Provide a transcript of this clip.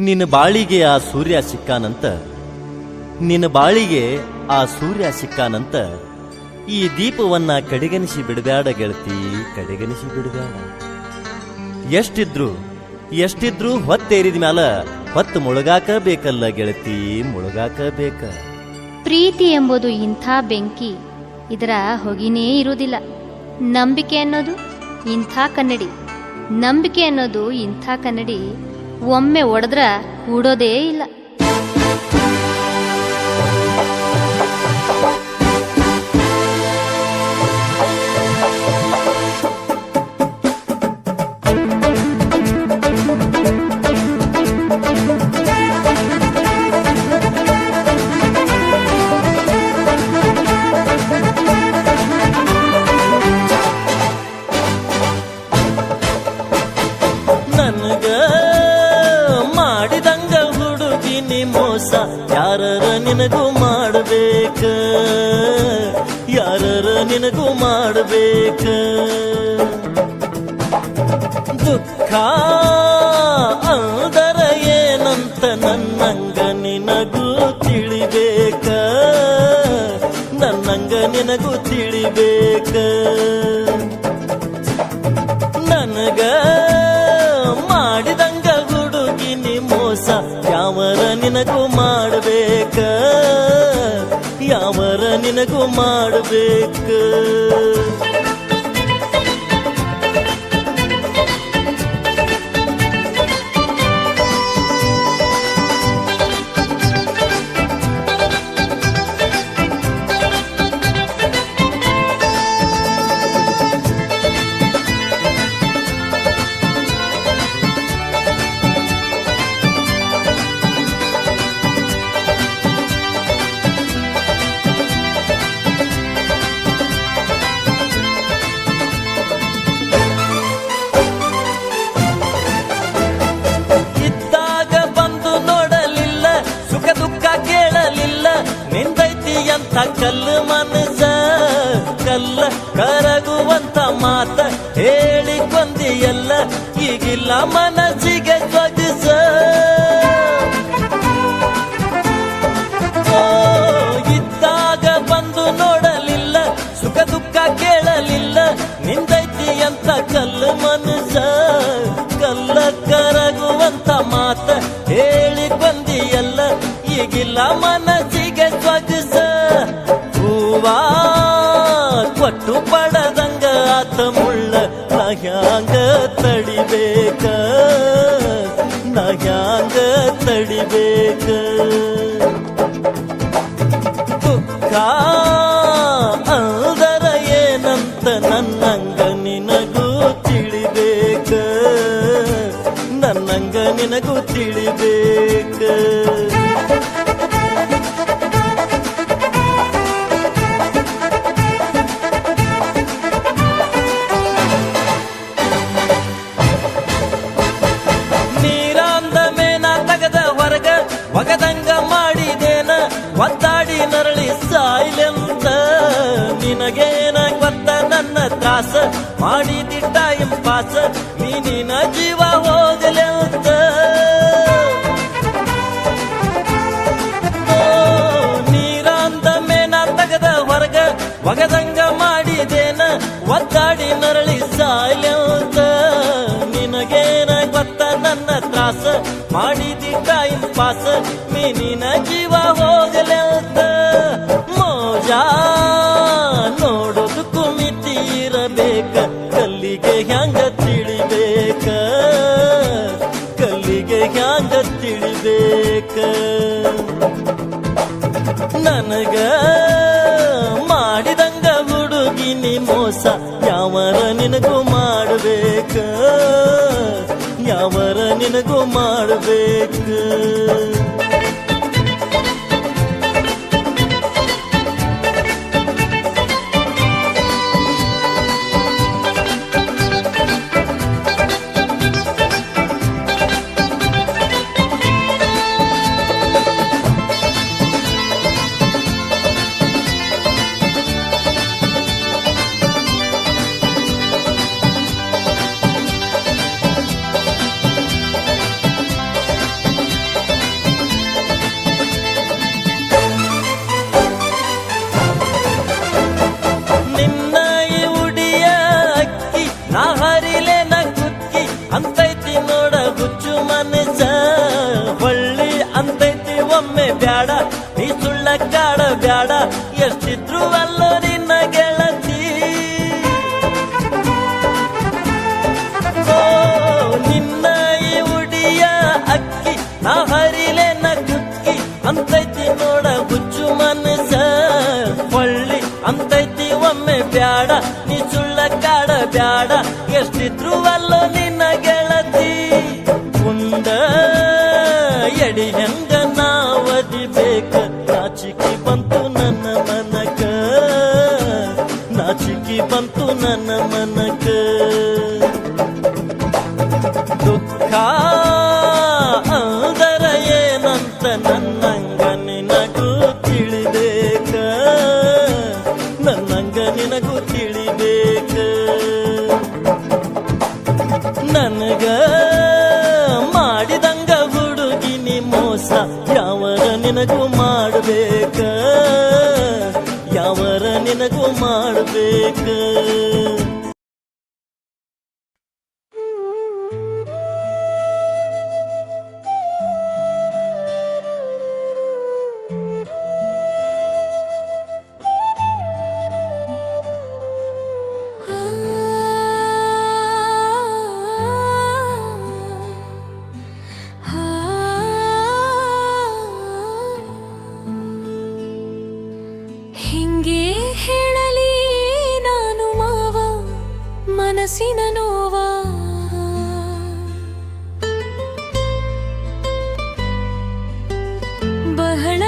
ನಿನ್ನ ಬಾಳಿಗೆ ಆ ಸೂರ್ಯ ಸಿಕ್ಕಾನಂತ, ನಿನ್ನ ಬಾಳಿಗೆ ಆ ಸೂರ್ಯ ಸಿಕ್ಕಾನಂತ, ಈ ದೀಪವನ್ನ ಕಡೆಗಣಿಸಿ ಬಿಡಬೇಡ ಗೆಳತಿ, ಕಡೆಗಣಿಸಿ ಬಿಡಬೇಡ. ಎಷ್ಟಿದ್ರು ಹೊತ್ತೇರಿದ ಮ್ಯಾಲ ಹೊತ್ತು ಮುಳುಗಾಕ ಬೇಕಲ್ಲ ಗೆಳತಿ, ಮುಳುಗಾಕ ಬೇಕ. ಪ್ರೀತಿ ಎಂಬುದು ಇಂಥ ಬೆಂಕಿ, ಇದರ ಹೊಗಿನೇ ಇರುವುದಿಲ್ಲ. ನಂಬಿಕೆ ಅನ್ನೋದು ಇಂಥ ಕನ್ನಡಿ, ನಂಬಿಕೆ ಅನ್ನೋದು ಇಂಥ ಕನ್ನಡಿ, ಒಮ್ಮೆ ಒಡೆದ್ರ ಕೂಡೋದೇ ಇಲ್ಲ. ಯಾರರ ನಿನಗೂ ಮಾಡಬೇಕ, ಯಾರರ ನಿನಗೂ ಮಾಡಬೇಕ. ದುಃಖ ಅಂದರ ಏನಂತ ನನ್ನಂಗ ನಿನಗೂ ತಿಳಿಬೇಕ, ನನ್ನಂಗ ನಿನಗೂ ತಿಳಿಬೇಕ. ನನಗ ಮಾಡಿದಂಗ ಹುಡುಗಿ ನಿ ಮೋಸ, ಯಾವರ ನಿನಗೂ ಮಾಡಬೇಕ, ಯಾವರ ನಿನಗೂ ಮಾಡಬೇಕ. ನಿಂದೈತಿ ಅಂತ ಕಲ್ಲು ಮನಸ, ಕಲ್ಲ ಕರಗುವಂತ ಮಾತ ಹೇಳಿಕೊಂದಿಯಲ್ಲ, ಈಗಿಲ್ಲ ಮನಸ್ಸಿಗೆ ಸೊಗಸ. ಇದ್ದಾಗ ಬಂದು ನೋಡಲಿಲ್ಲ, ಸುಖ ದುಃಖ ಕೇಳಲಿಲ್ಲ, ನಿಂದೈತಿ ಅಂತ ಕಲ್ಲು ಮನಸ, ಕಲ್ಲ ಕರಗುವಂತ ಮಾತ ಹೇಳಿಕೊಂದಿಯಲ್ಲ, ಈಗಿಲ್ಲ ಮನಸ್ಸಿಗೆ ಸೊಗಸ. ಹೂವಾ ಕೊಟ್ಟು ಪಡದಂಗ ಆತ ಮುಳ್ಳ, ನಾ ಹ್ಯಾಂಗ ತಡಿಬೇಕ, ನಾ ಹ್ಯಾಂಗ ತಡಿಬೇಕ. ದುಃಖ ಅಂದರ ಏನಂತ ನನ್ನಂಗ ನಿನಗೂ ತಿಳಿಬೇಕ, ನನ್ನಂಗ ನಿನಗೂ ತಿಳಿಬೇಕ. ಒಗದಂಗ ಮಾಡಿದೇನ ಒದ್ದಾಡಿ ನರಳಿ ಸಾಯ್ಲೆಂತ, ನಿನಗೇನ ಗೊತ್ತ ನನ್ನ ತ್ರಾಸ, ಮಾಡಿದಿ ಟೈಮ್ ಪಾಸ, ನೀನಿನ ಜೀವ ಹೋಗಲೆಂತ. ನೀರಂದ ಮೇನ ತಗದ ಹೊರಗ ಒಗದಂಗ ಮಾಡಿದೇನ ಒದ್ದಾಡಿ ನರಳಿ ಸಾಯ್ಲೆಂತ, ನಿನಗೇನ ಗೊತ್ತ ನನ್ನ ತ್ರಾಸ, ಮಾಡಿದಿ ಟೈಮ್ ಪಾಸ, ನೀನಿನ ಜೀವ ಹೋಗಲೆಂತ. ಮೋಜ ನೋಡೋದಕ್ಕೂ ಮಿತಿ ಇರಬೇಕ, ಕಲ್ಲಿಗೆ ಹ್ಯಾಂಗ ತಿಳಿಬೇಕ, ಕಲ್ಲಿಗೆ ಹ್ಯಾಂಗ ತಿಳಿಬೇಕ. ನನಗ ಮಾಡಿದಂಗ ಹುಡುಗಿ ನಿ ಮೋಸ, ಯಾವರ ನಿನಗೂ ಮಾಡಬೇಕ, ಯಾವರ ನಿನಗೂ ಮಾಡಬೇಕ. ನೋಡ ಹುಚ್ಚು ಮನಸ ಹೊಳ್ಳಿ ಅಂತೈತಿ ಒಮ್ಮೆ ಬ್ಯಾಡ ನೀ ಸುಳ್ಳಕ್ಕಾಡ ಬ್ಯಾಡ ಎಷ್ಟಿದ್ರು ಅಲ್ಲ ನಿನ್ನ ಗೆಳತಿ ಓ ನಿನ್ನ ಈ ಉಡಿಯ ಅಕ್ಕಿ ನಾ ಹರಿಲೆನ ಕುಕ್ಕಿ ಅಂತೈತಿ ನೋಡ ಹುಚ್ಚು ಮನಸ ಹೊಳ್ಳಿ ಅಂತೈತಿ ಒಮ್ಮೆ ಬ್ಯಾಡ ನೀ ಸುಳ್ಳಕ್ಕಾಡ ಬ್ಯಾಡ ಎಷ್ಟಿದ್ರು ಅಲ್ಲ ನಿನ್ನ ಗೆಳತಿ ಕುಂದ ಎಡಿ ಹೆಂಗ ನಾವದಿ ಬೇಕ ನಾಚಿಕೆ ಬಂತು ನನ್ನ ಮನಕ ನಾಚಿಕೆ ಬಂತು ನನ್ನ ಮನಕ ದುಃಖ ಅದರ ಏನಂತ ನನ್ನಂಗ ನಿನಗೂ ತಿಳಿಬೇಕ ನನ್ನಂಗ ನಿನಗೂ ತಿಳಿಬೇಕ ನನಗ ಮಾಡಿದಂಗ ಹುಡುಗಿನಿ ಮೋಸ ಯಾವರ ನಿನಗೂ ಮಾಡಬೇಕ ಯಾವರ ನಿನಗೂ ಮಾಡಬೇಕ ಹಿಂಗೆ ಹೇಳಲಿ ನಾನು ಮಾವ ಮನಸ್ಸಿನ ನೋವ ಬಹಳ